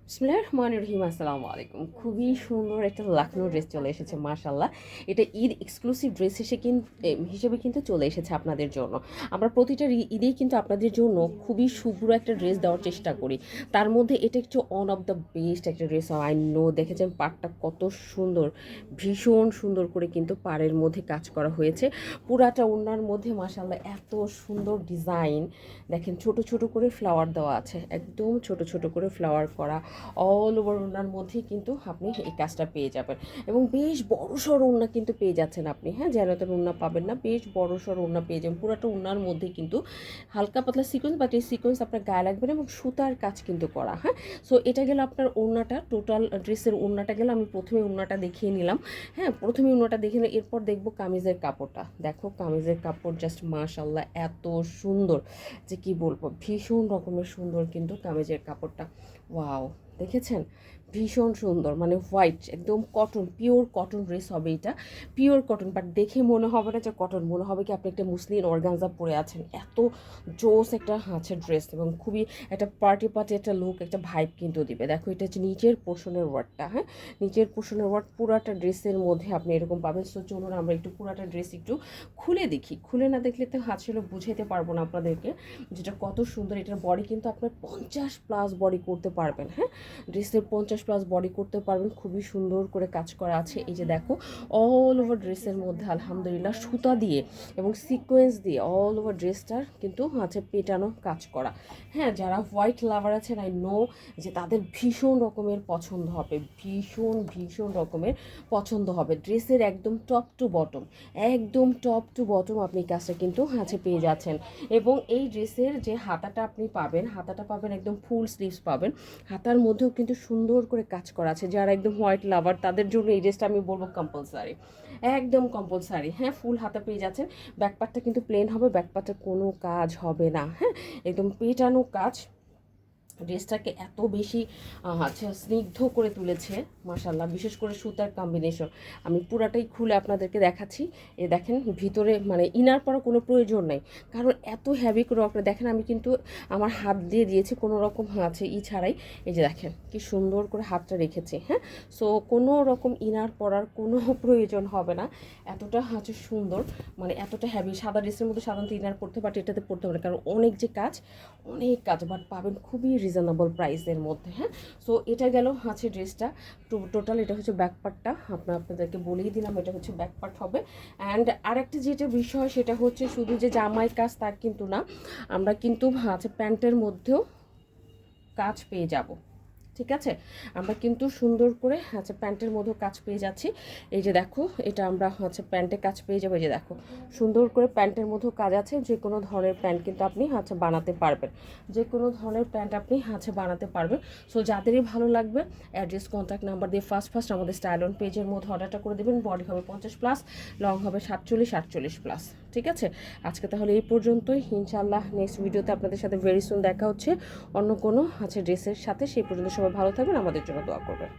বিসমিল্লাহির রহমানির রহিম। আসসালামু আলাইকুম। খুবই সুন্দর একটা লাখনৌ ড্রেস চলে এসেছে মাশাআল্লাহ। এটা ঈদ এক্সক্লুসিভ ড্রেস হিসেবে কিন্তু চলে এসেছে আপনাদের জন্য। আমরা প্রতিটা ঈদেই কিন্তু আপনাদের জন্য খুবই শুভ্র একটা ড্রেস দেওয়ার চেষ্টা করি। তার মধ্যে এটা একটু অন অফ দ্য বেস্ট একটা ড্রেস। আই নো, দেখেছেন পাড়টা কত সুন্দর, ভীষণ সুন্দর করে কিন্তু পাড়ের মধ্যে কাজ করা হয়েছে। পুরাটা ওড়নার মধ্যে মাশাআল্লাহ এত সুন্দর ডিজাইন। দেখেন ছোট ছোট করে ফ্লাওয়ার দেওয়া আছে, একদম ছোট ছোট করে ফ্লাওয়ার করা অল ওভার ওড়নার মধ্যেই কিন্তু আপনি এই কাজটা পেয়ে যাবেন। এবং বেশ বড়সড় ওড়না কিন্তু পেয়ে যাচ্ছেন আপনি, হ্যাঁ, যেন তেন ওড়না পাবেন না, বেশ বড়সড় ওড়না পেয়ে যাবেন। পুরোটা ওড়নার মধ্যে কিন্তু হালকা পাতলা সিকোয়েন্স, বাট এই সিকোয়েন্স আপনার গায়ে লাগবে না এবং সুতার কাজ কিন্তু করা। হ্যাঁ, সো এটা গেল আপনার ওড়নাটা, টোটাল ড্রেসের ওড়নাটা গেল। আমি প্রথমে ওড়নাটা দেখিয়ে নিলাম। হ্যাঁ, প্রথমে ওড়নাটা দেখে নিলাম, এরপর দেখবো কামিজের কাপড়টা। দেখো কামিজের কাপড় জাস্ট মাশাআল্লাহ এত সুন্দর যে কি বলবো, ভীষণ রকমের সুন্দর কিন্তু কামিজের কাপড়টা। ওয়াও, দেখেছেন, ভীষণ সুন্দর, মানে হোয়াইট একদম কটন, পিওর কটন ড্রেস হবে এটা, পিওর কটন। বাট দেখে মনে হবে না যে কটন, মনে হবে কি আপনি একটা মুসলিম অর্গানজা পরে আছেন। এত জোস একটা আছে ড্রেস এবং খুবই একটা পার্টি পার্টি একটা লুক, একটা ভাইব কিন্তু দিবে। দেখো এটা হচ্ছে নিচের পোর্শনের ওয়ার্ডটা। হ্যাঁ, নিচের পোর্শনের ওয়ার্ড পুরাটা ড্রেসের মধ্যে আপনি এরকম পাবেন। সো চলুন আমরা একটু পুরাটা ড্রেস একটু খুলে দেখি। খুলে না দেখলে তো আসলে বুঝাইতে পারবো না আপনাদেরকে যেটা কত সুন্দর। এটার বডি কিন্তু আপনার 50+ বডি করতে পারবেন। হ্যাঁ, ড্রেসের 50+ বডি করতে পারবেন। খুবই সুন্দর করে কাজ করা আছে। এই যে দেখো অল ওভার ড্রেসের মধ্যে আলহামদুলিল্লাহ সুতা দিয়ে এবং সিকোয়েন্স দিয়ে অল ওভার ড্রেসটার কিন্তু আছে পেটানো কাজ করা। হ্যাঁ, যারা হোয়াইট লাভার আছেন আই নো যে তাদের ভীষণ রকমের পছন্দ হবে, ভীষণ ভীষণ রকমের পছন্দ হবে। ড্রেসের একদম টপ টু বটম, একদম টপ টু বটম আপনি কাজটা কিন্তু আছে পেয়ে যাচ্ছেন। এবং এই ড্রেসের যে হাতাটা আপনি পাবেন, হাতাটা পাবেন একদম ফুল স্লিভস পাবেন। হাতার মধ্যেও কিন্তু সুন্দর করে কাজ করা আছে। যারা একদম হোয়াইট লাভার তাদের জন্য এই ড্রেসটা আমি বলবো কম্পালসারি, একদম কম্পালসারি। হ্যাঁ, ফুল হাতা পেয়ে যাচ্ছেন। ব্যাকপার্টটা কিন্তু প্লেন হবে, ব্যাকপার্টে কোনো কাজ হবে না। হ্যাঁ, একদম পেটানো কাজ। ড্রেসটাকে এত বেশি আচ্ছা স্নিগ্ধ করে তুলেছে মাশাল্লাহ, বিশেষ করে সুতার কম্বিনেশন। আমি পুরাটাই খুলে আপনাদেরকে দেখাচ্ছি। এ দেখেন ভিতরে মানে ইনার পরা কোনো প্রয়োজন নেই, কারণ এত হ্যাভি করে আপনারা দেখেন। আমি কিন্তু আমার হাত দিয়ে দিয়েছি কোনো রকম আছে ছাড়াই। এই যে দেখেন কি সুন্দর করে হাতটা রেখেছি। হ্যাঁ, সো কোনো রকম ইনার পরার কোনো প্রয়োজন হবে না। এতটা হচ্ছে সুন্দর, মানে এতটা হ্যাভি। সাদা ড্রেসের মধ্যে সাধারণত ইনার পড়তে, বাট এটাতে পড়তে হবে না, কারণ অনেক যে কাজ, অনেক কাজ, বাট পাবেন খুবই রিজনেবল প্রাইসের মধ্যে। হ্যাঁ, সো এটা গেল আছে ড্রেসটা টোটাল। এটা হচ্ছে ব্যাকপার্টটা, আপনাদেরকে বলেই দিলাম এটা হচ্ছে ব্যাকপার্ট হবে। অ্যান্ড আরেকটা যেটা বিষয় সেটা হচ্ছে শুধু যে জামাই কাজ তা কিন্তু না, আমরা কিন্তু আছে প্যান্টের মধ্যেও কাজ পেয়ে যাব। ঠিক আছে, আমরা কিন্তু সুন্দর করে আচ্ছা প্যান্টের মধ্যেও কাজ পেয়ে যাচ্ছি। এই যে দেখো এটা আমরা হচ্ছে প্যান্টে কাজ পেয়ে যাবো। এই যে দেখো সুন্দর করে প্যান্টের মধ্যেও কাজ আছে। যে কোনো ধরনের প্যান্ট কিন্তু আপনি আচ্ছা বানাতে পারবেন, যে কোনো ধরনের প্যান্ট আপনি আচ্ছা বানাতে পারবেন। সো যাদেরই ভালো লাগবে অ্যাড্রেস কন্ট্যাক্ট নাম্বার দিয়ে ফার্স্ট আমাদের স্টাইল অন পেজের মধ্যে অর্ডারটা করে দেবেন। বডি হবে 50+, লং হবে 47-48+। ঠিক আছে, আজকে তাহলে এই পর্যন্তই। ইনশাআল্লাহ নেক্সট ভিডিওতে আপনাদের সাথে ভেরি সুন দেখা হচ্ছে অন্য কোনো আচ্ছা ড্রেসের সাথে। সেই পর্যন্ত সবাই ভালো থাকবেন, আমাদের জন্য দোয়া করবেন।